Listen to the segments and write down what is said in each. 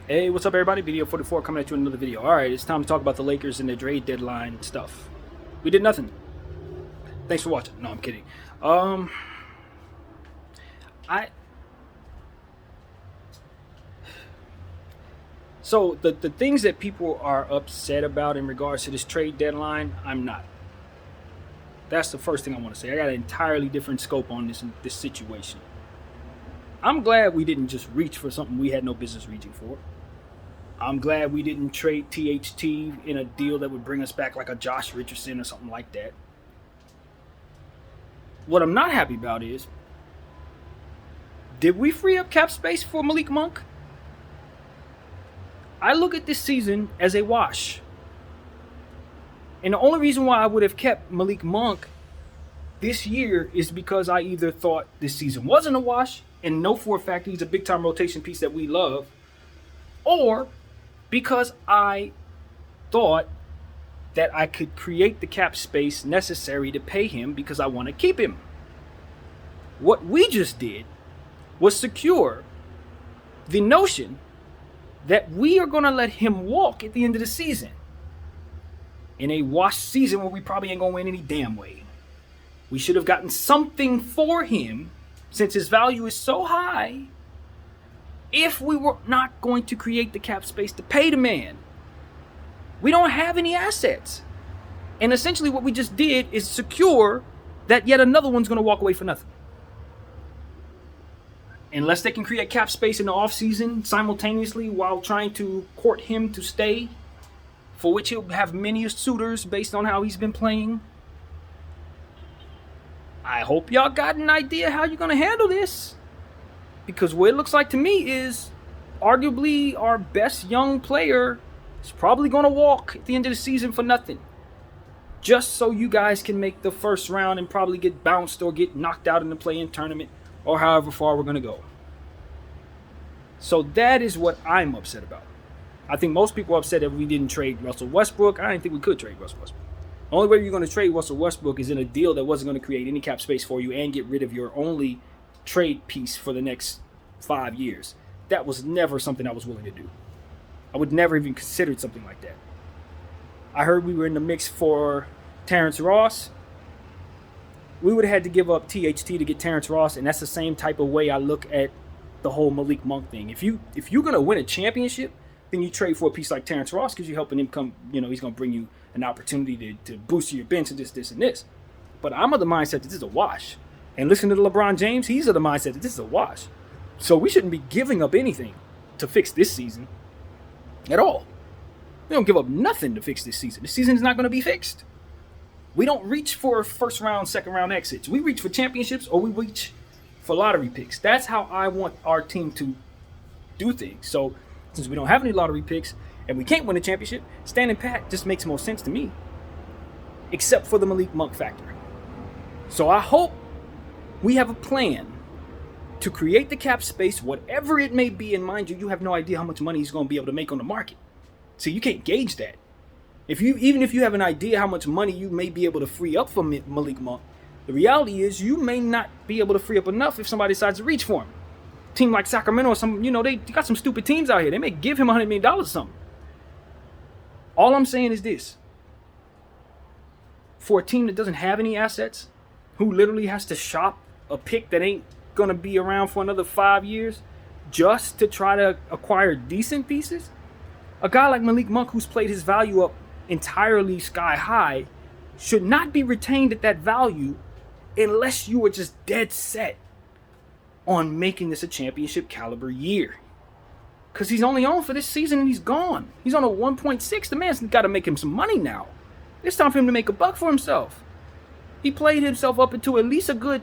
Hey, what's up, everybody? Video 44 coming at you with another video. All right, it's time to talk about the Lakers and their trade deadline stuff. We did nothing. Thanks for watching. No, I'm kidding. Um, I so the things that people are upset about in regards to this trade deadline, I'm not. That's the first thing I want to say. I got an entirely different scope on this situation. I'm glad we didn't just reach for something we had no business reaching for. I'm glad we didn't trade THT in a deal that would bring us back like a Josh Richardson or something like that. What I'm not happy about is, did we free up cap space for Malik Monk? I look at this season as a wash. And the only reason why I would have kept Malik Monk this year is because I either thought this season wasn't a wash and know for a fact he's a big time rotation piece that we love, or because I thought that I could create the cap space necessary to pay him because I want to keep him. What we just did was secure the notion that we are going to let him walk at the end of the season in a wash season where we probably ain't going to win any damn way. We should have gotten something for him since his value is so high if we were not going to create the cap space to pay the man. We don't have any assets. And essentially what we just did is secure that yet another one's going to walk away for nothing. Unless they can create cap space in the offseason simultaneously while trying to court him to stay, for which he'll have many suitors based on how he's been playing. I hope y'all got an idea how you're going to handle this. Because what it looks like to me is arguably our best young player is probably going to walk at the end of the season for nothing. Just so you guys can make the first round and probably get bounced or get knocked out in the play-in tournament or however far we're going to go. So that is what I'm upset about. I think most people are upset that we didn't trade Russell Westbrook. I didn't think we could trade Russell Westbrook. The only way you're going to trade Russell Westbrook is in a deal that wasn't going to create any cap space for you and get rid of your only trade piece for the next 5 years. That was never something I was willing to do. I would never even considered something like that. I heard we were in the mix for Terrence Ross. We would have had to give up THT to get Terrence Ross, and that's the same type of way I look at the whole Malik Monk thing. If you're gonna win a championship, then you trade for a piece like Terrence Ross because you're helping him come. He's gonna bring you an opportunity to boost your bench and this, and this. But I'm of the mindset that this is a wash. And listen to LeBron James, he's of the mindset that this is a wash. So we shouldn't be giving up anything to fix this season at all. We don't give up nothing to fix this season. This season is not going to be fixed. We don't reach for first round, second round exits. We reach for championships or we reach for lottery picks. That's how I want our team to do things. So since we don't have any lottery picks and we can't win a championship, standing pat just makes more sense to me, except for the Malik Monk factor. So I hope we have a plan to create the cap space, whatever it may be. And mind you, you have no idea how much money he's going to be able to make on the market. So you can't gauge that. Even if you have an idea how much money you may be able to free up from Malik Monk, the reality is you may not be able to free up enough if somebody decides to reach for him. A team like Sacramento or some, they got some stupid teams out here. They may give him $100 million or something. All I'm saying is this. For a team that doesn't have any assets, who literally has to shop a pick that ain't going to be around for another 5 years just to try to acquire decent pieces, a guy like Malik Monk, who's played his value up entirely sky high, should not be retained at that value unless you are just dead set on making this a championship caliber year. Because he's only on for this season and he's gone. He's on a 1.6. The man's got to make him some money now. It's time for him to make a buck for himself. He played himself up into at least a good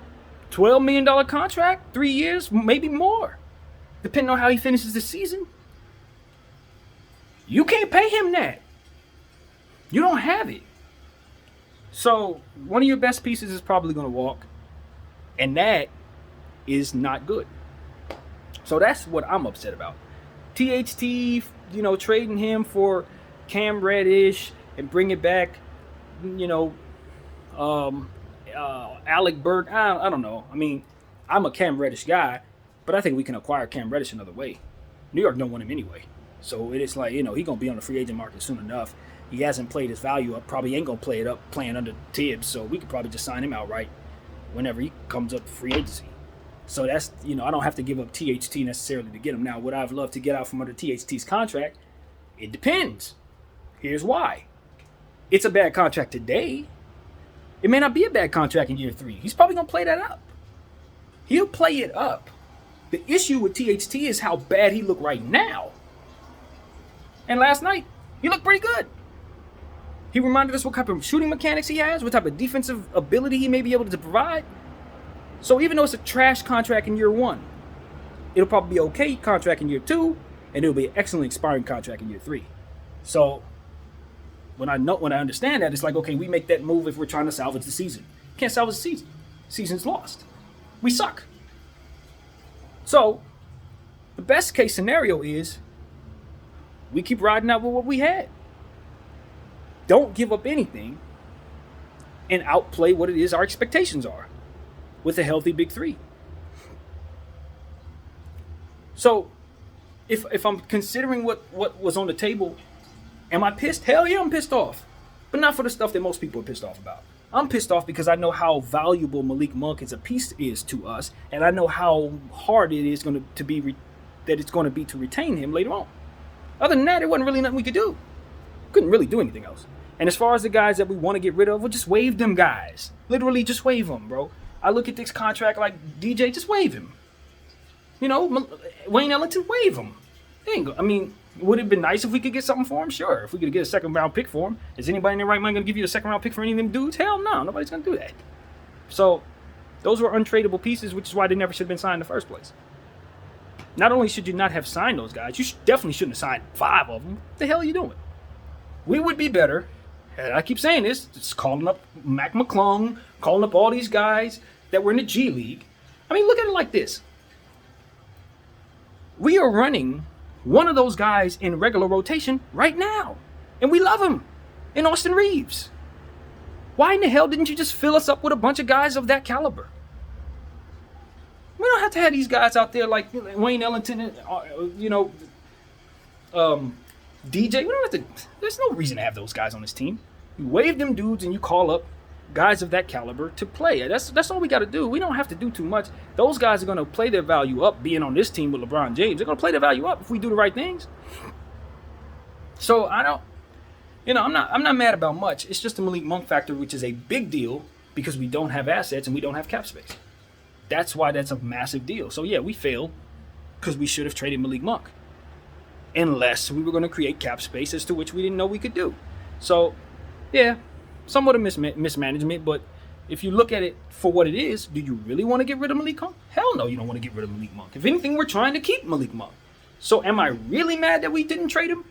$12 million contract, 3 years, maybe more, depending on how he finishes the season. You can't pay him that. You don't have it. So one of your best pieces is probably going to walk, and that is not good. So that's what I'm upset about. THT, trading him for Cam Reddish and bring it back, Alec Burke. I don't know. I mean, I'm a Cam Reddish guy, but I think we can acquire Cam Reddish another way. New York don't want him anyway. So it is like, he's going to be on the free agent market soon enough. He hasn't played his value up, probably ain't going to play it up playing under Tibbs, so we could probably just sign him outright whenever he comes up for free agency. So that's, I don't have to give up THT necessarily to get him. Now, would I have loved to get out from under THT's contract? It depends. Here's why. It's a bad contract today. It may not be a bad contract in year 3. He's probably going to play that up. He'll play it up. The issue with THT is how bad he looked right now. And last night, he looked pretty good. He reminded us what type of shooting mechanics he has, what type of defensive ability he may be able to provide. So even though it's a trash contract in year 1, it'll probably be an okay contract in year 2, and it'll be an excellent expiring contract in year 3. So when I understand that, it's like, okay, we make that move if we're trying to salvage the season. Can't salvage the season. Season's lost. We suck. So the best case scenario is we keep riding out with what we had. Don't give up anything and outplay what it is our expectations are with a healthy big 3. So if I'm considering what was on the table, am I pissed? Hell yeah, I'm pissed off. But not for the stuff that most people are pissed off about. I'm pissed off because I know how valuable Malik Monk as a piece is to us, and I know how hard it is going to be to retain him later on. Other than that, there wasn't really nothing we could do. Couldn't really do anything else. And as far as the guys that we want to get rid of, we'll just waive them guys. Literally, just waive them, bro. I look at this contract like, DJ, just waive him. Wayne Ellington, waive him. Would it have been nice if we could get something for him? Sure. If we could get a second-round pick for him. Is anybody in their right mind going to give you a second-round pick for any of them dudes? Hell no. Nobody's going to do that. So those were untradeable pieces, which is why they never should have been signed in the first place. Not only should you not have signed those guys, you definitely shouldn't have signed 5 of them. What the hell are you doing? We would be better, and I keep saying this, just calling up Mac McClung, calling up all these guys that were in the G League. Look at it like this. We are running one of those guys in regular rotation right now. And we love him. In Austin Reeves. Why in the hell didn't you just fill us up with a bunch of guys of that caliber? We don't have to have these guys out there like Wayne Ellington and, DJ. We don't have to. There's no reason to have those guys on this team. You waive them dudes and you call up guys of that caliber to play. That's all we got to do. We don't have to do too much. Those guys are going to play their value up being on this team with LeBron James. They're going to play their value up if we do the right things. So I don't, I'm not mad about much. It's just the Malik Monk factor, which is a big deal because we don't have assets and we don't have cap space. That's why that's a massive deal. So yeah, we failed because we should have traded Malik Monk. Unless we were going to create cap space, as to which we didn't know we could do. So yeah, somewhat of mismanagement, but if you look at it for what it is, do you really want to get rid of Malik Monk? Hell no, you don't want to get rid of Malik Monk. If anything, we're trying to keep Malik Monk. So am I really mad that we didn't trade him?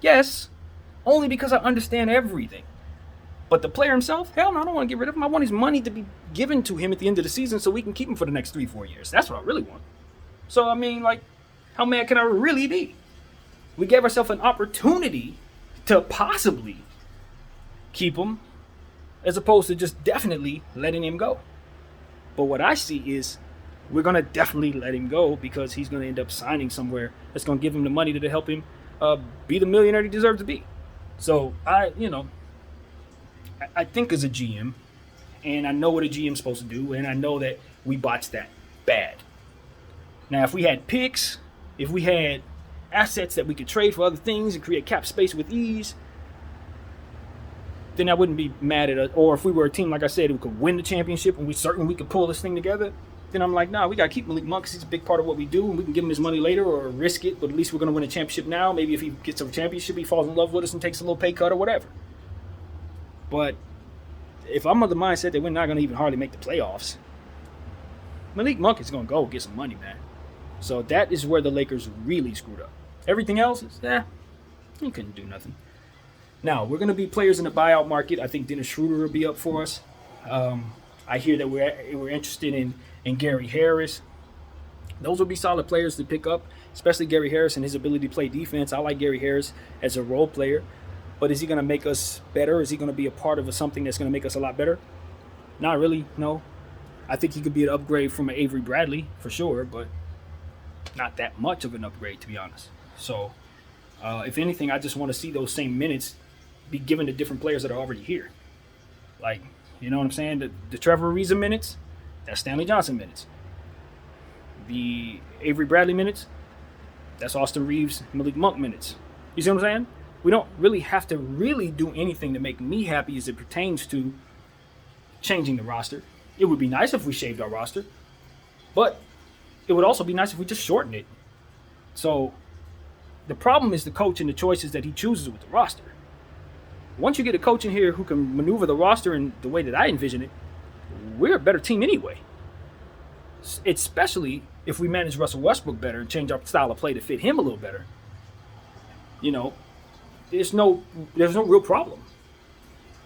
Yes, only because I understand everything. But the player himself, hell no, I don't want to get rid of him. I want his money to be given to him at the end of the season so we can keep him for the next 3-4 years. That's what I really want. So, how mad can I really be? We gave ourselves an opportunity to possibly keep him, as opposed to just definitely letting him go. But what I see is we're going to definitely let him go because he's going to end up signing somewhere that's going to give him the money to help him be the millionaire he deserves to be. So I think as a GM, and I know what a GM's supposed to do, and I know that we botched that bad. Now, if we had picks, if we had assets that we could trade for other things and create cap space with ease, then I wouldn't be mad at it. Or if we were a team, like I said, who could win the championship and we certain we could pull this thing together, then I'm like, nah, we got to keep Malik Monk because he's a big part of what we do, and we can give him his money later or risk it, but at least we're going to win a championship now. Maybe if he gets a championship, he falls in love with us and takes a little pay cut or whatever. But if I'm of the mindset that we're not going to even hardly make the playoffs, Malik Monk is going to go get some money, man. So that is where the Lakers really screwed up. Everything else is, he couldn't do nothing. Now, we're going to be players in the buyout market. I think Dennis Schroeder will be up for us. I hear that we're interested in Gary Harris. Those will be solid players to pick up, especially Gary Harris and his ability to play defense. I like Gary Harris as a role player. But is he going to make us better? Is he going to be a part of something that's going to make us a lot better? Not really, no. I think he could be an upgrade from an Avery Bradley, for sure, but not that much of an upgrade, to be honest. So, if anything, I just want to see those same minutes be given to different players that are already here. Like, you know what I'm saying? The Trevor Ariza minutes, that's Stanley Johnson minutes. The Avery Bradley minutes, that's Austin Reeves, Malik Monk minutes. You see what I'm saying? We don't really have to really do anything to make me happy as it pertains to changing the roster. It would be nice if we shaved our roster, but it would also be nice if we just shortened it. So the problem is the coach and the choices that he chooses with the roster. Once you get a coach in here who can maneuver the roster in the way that I envision it, we're a better team anyway. Especially if we manage Russell Westbrook better and change our style of play to fit him a little better. You know, there's no real problem.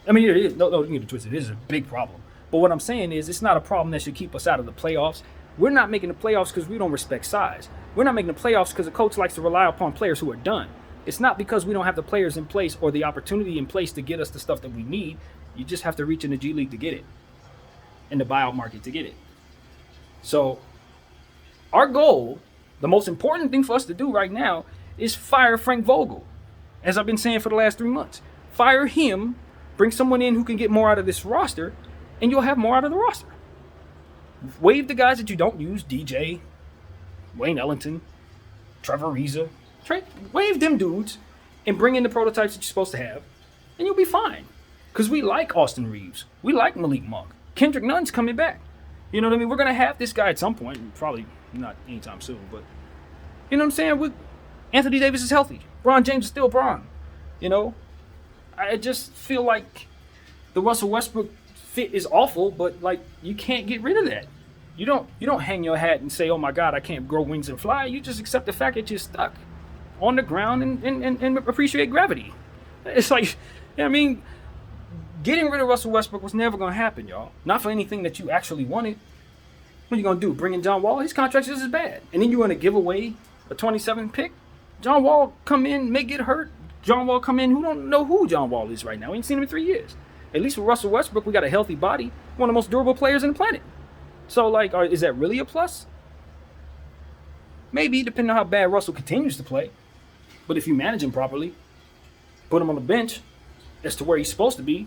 I mean, it is. No, you get it twisted. It is a big problem. But what I'm saying is, it's not a problem that should keep us out of the playoffs. We're not making the playoffs because we don't respect size. We're not making the playoffs because the coach likes to rely upon players who are done. It's not because we don't have the players in place or the opportunity in place to get us the stuff that we need. You just have to reach in the G League to get it, in the buyout market to get it. So our goal, the most important thing for us to do right now, is fire Frank Vogel. As I've been saying for the last 3 months. Fire him, bring someone in who can get more out of this roster, and you'll have more out of the roster. Waive the guys that you don't use, DJ, Wayne Ellington, Trevor Ariza. Waive them dudes and bring in the prototypes that you're supposed to have, and you'll be fine. Because we like Austin Reeves. We like Malik Monk. Kendrick Nunn's coming back. You know what I mean? We're going to have this guy at some point. Probably not anytime soon, but you know what I'm saying? Anthony Davis is healthy. Bron James is still Bron. You know? I just feel like the Russell Westbrook fit is awful, but like you can't get rid of that. You don't hang your hat and say, oh my God, I can't grow wings and fly. You just accept the fact that you're stuck on the ground and appreciate gravity. It's like, you know what I mean? Getting rid of Russell Westbrook was never going to happen, y'all. Not for anything that you actually wanted. What are you going to do? Bring in John Wall? His contract's just as bad. And then you want to give away a 27 pick? John Wall come in, may get hurt. John Wall come in, who don't know who John Wall is right now. We ain't seen him in 3 years. At least with Russell Westbrook, we got a healthy body. One of the most durable players on the planet. So, like, is that really a plus? Maybe, depending on how bad Russell continues to play. But if you manage him properly, put him on the bench as to where he's supposed to be,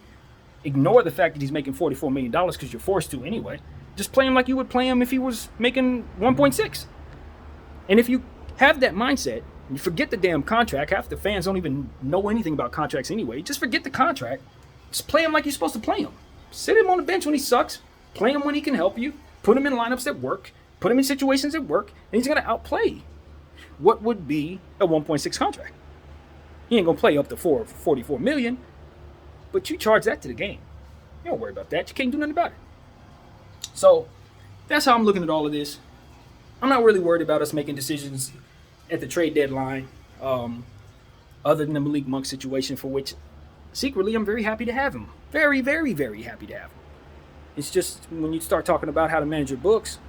ignore the fact that he's making $44 million because you're forced to anyway. Just play him like you would play him if he was making 1.6. And if you have that mindset, you forget the damn contract. Half the fans don't even know anything about contracts anyway. Just forget the contract. Just play him like you're supposed to play him. Sit him on the bench when he sucks. Play him when he can help you. Put him in lineups that work. Put him in situations that work. And he's going to outplay what would be a 1.6 contract. He ain't going to play up to $44 million. But you charge that to the game. You don't worry about that. You can't do nothing about it. So that's how I'm looking at all of this. I'm not really worried about us making decisions at the trade deadline, other than the Malik Monk situation, for which secretly I'm very happy to have him. Very, very, very happy to have him. It's just when you start talking about how to manage your books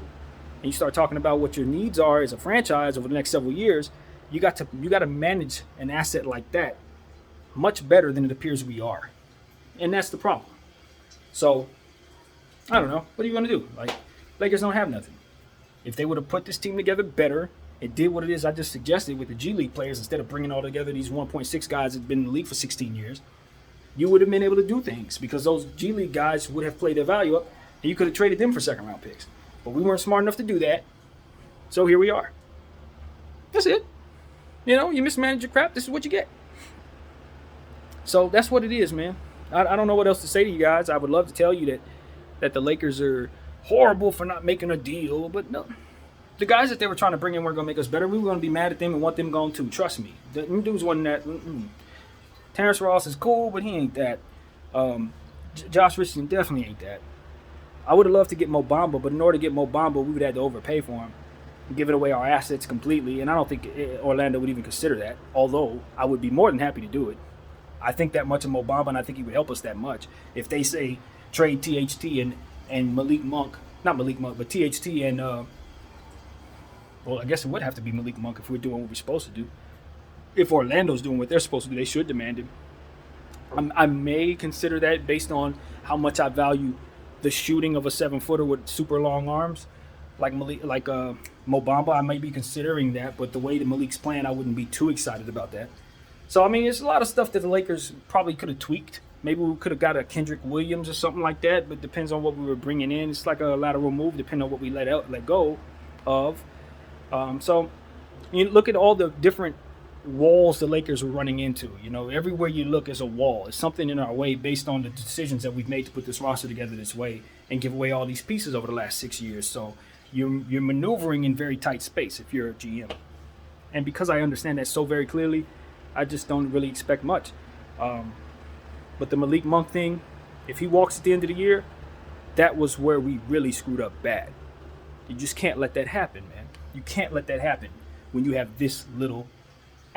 and you start talking about what your needs are as a franchise over the next several years, you got to manage an asset like that much better than it appears we are. And that's the problem. So, I don't know. What are you going to do? Like, Lakers don't have nothing. If they would have put this team together better and did what it is I just suggested with the G League players, instead of bringing all together these 1.6 guys that have been in the league for 16 years, you would have been able to do things because those G League guys would have played their value up and you could have traded them for second-round picks. But we weren't smart enough to do that. So here we are. That's it. You know, you mismanage your crap, this is what you get. So that's what it is, man. I don't know what else to say to you guys. I would love to tell you that the Lakers are horrible for not making a deal, but no. The guys that they were trying to bring in weren't going to make us better. We were going to be mad at them and want them gone too. Trust me. The dudes wasn't that. Terrence Ross is cool, but he ain't that. Josh Richardson definitely ain't that. I would have loved to get Mo Bamba, but in order to get Mo Bamba, we would have to overpay for him, giving away our assets completely, and I don't think Orlando would even consider that, although I would be more than happy to do it. I think that much of Mo Bamba, and I think he would help us that much. If they say trade THT and Malik Monk, not Malik Monk, but THT and, well, I guess it would have to be Malik Monk if we're doing what we're supposed to do. If Orlando's doing what they're supposed to do, they should demand him. I may consider that based on how much I value the shooting of a 7-footer with super long arms. like Malik, like Mo Bamba. I might be considering that, but the way that Malik's playing, I wouldn't be too excited about that. So I mean, there's a lot of stuff that the Lakers probably could have tweaked. Maybe we could have got a Kendrick Williams or something like that, but depends on what we were bringing in. It's like a lateral move, depending on what we let go of. So you look at all the different walls the Lakers were running into. You know, everywhere you look is a wall. It's something in our way based on the decisions that we've made to put this roster together this way and give away all these pieces over the last 6 years. So you're maneuvering in very tight space if you're a GM. And because I understand that so very clearly, I just don't really expect much. But the Malik Monk thing, if he walks at the end of the year, that was where we really screwed up bad. You just can't let that happen, man. You can't let that happen when you have this little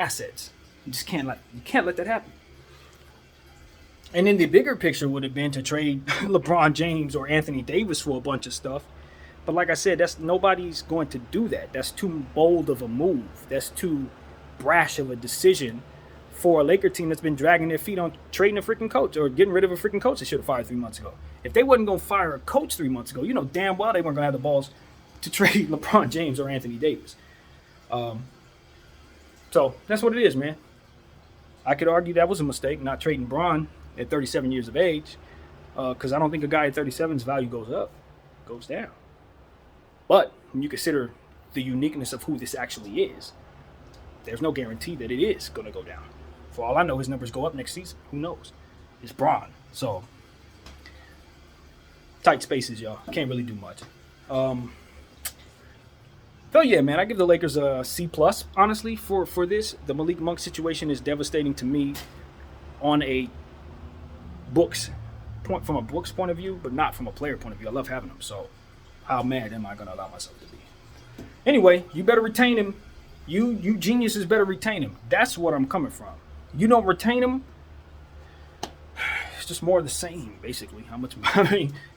assets. You can't let that happen. And then the bigger picture would have been to trade LeBron James or Anthony Davis for a bunch of stuff. But like I said, nobody's going to do that. That's too bold of a move. That's too brash of a decision for a Laker team that's been dragging their feet on trading a freaking coach or getting rid of a freaking coach they should have fired 3 months ago. If they wasn't going to fire a coach 3 months ago, you know damn well they weren't going to have the balls to trade LeBron James or Anthony Davis. So that's what it is, man. I could argue that was a mistake, not trading Bron at 37 years of age, because I don't think a guy at 37's value goes up, goes down. But when you consider the uniqueness of who this actually is, there's no guarantee that it is going to go down. For all I know, his numbers go up next season. Who knows? It's Bron. So, tight spaces, y'all. Can't really do much. So, yeah, man, I give the Lakers a C+, honestly, for this. The Malik Monk situation is devastating to me on a from a Brooks point of view, but not from a player point of view. I love having him. So, how mad am I going to allow myself to be? Anyway, you better retain him. You geniuses better retain him. That's what I'm coming from. You don't retain him, it's just more of the same, basically.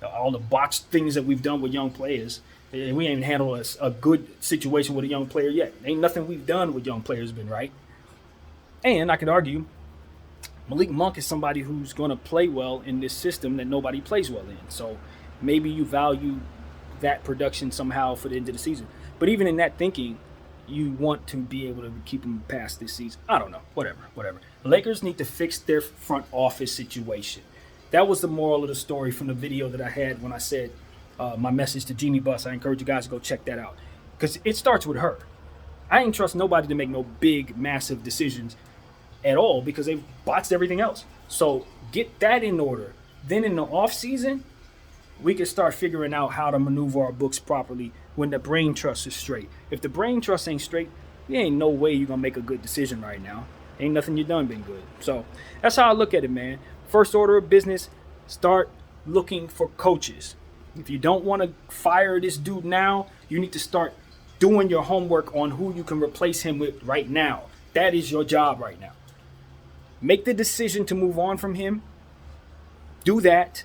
All the botched things that we've done with young players. We ain't even handled a good situation with a young player yet. Ain't nothing we've done with young players been right. And I could argue Malik Monk is somebody who's going to play well in this system that nobody plays well in. So maybe you value that production somehow for the end of the season. But even in that thinking, you want to be able to keep them past this season. I don't know. Whatever. The Lakers need to fix their front office situation. That was the moral of the story from the video that I had when I said my message to Jeannie Buss. I encourage you guys to go check that out. Because it starts with her. I ain't trust nobody to make no big, massive decisions at all because they've botched everything else. So get that in order. Then in the off season, we can start figuring out how to maneuver our books properly when the brain trust is straight. If the brain trust ain't straight, there ain't no way you're going to make a good decision right now. Ain't nothing you done been good. So that's how I look at it, man. First order of business, start looking for coaches. If you don't want to fire this dude now, you need to start doing your homework on who you can replace him with right now. That is your job right now. Make the decision to move on from him. Do that.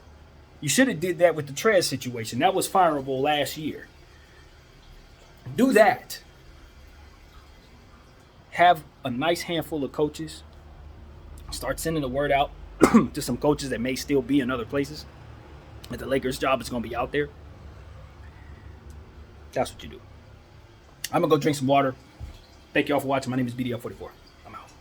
You should have did that with the Trez situation. That was fireable last year. Do that. Have a nice handful of coaches. Start sending the word out to some coaches that may still be in other places. That the Lakers' job is going to be out there. That's what you do. I'm going to go drink some water. Thank you all for watching. My name is BDL44.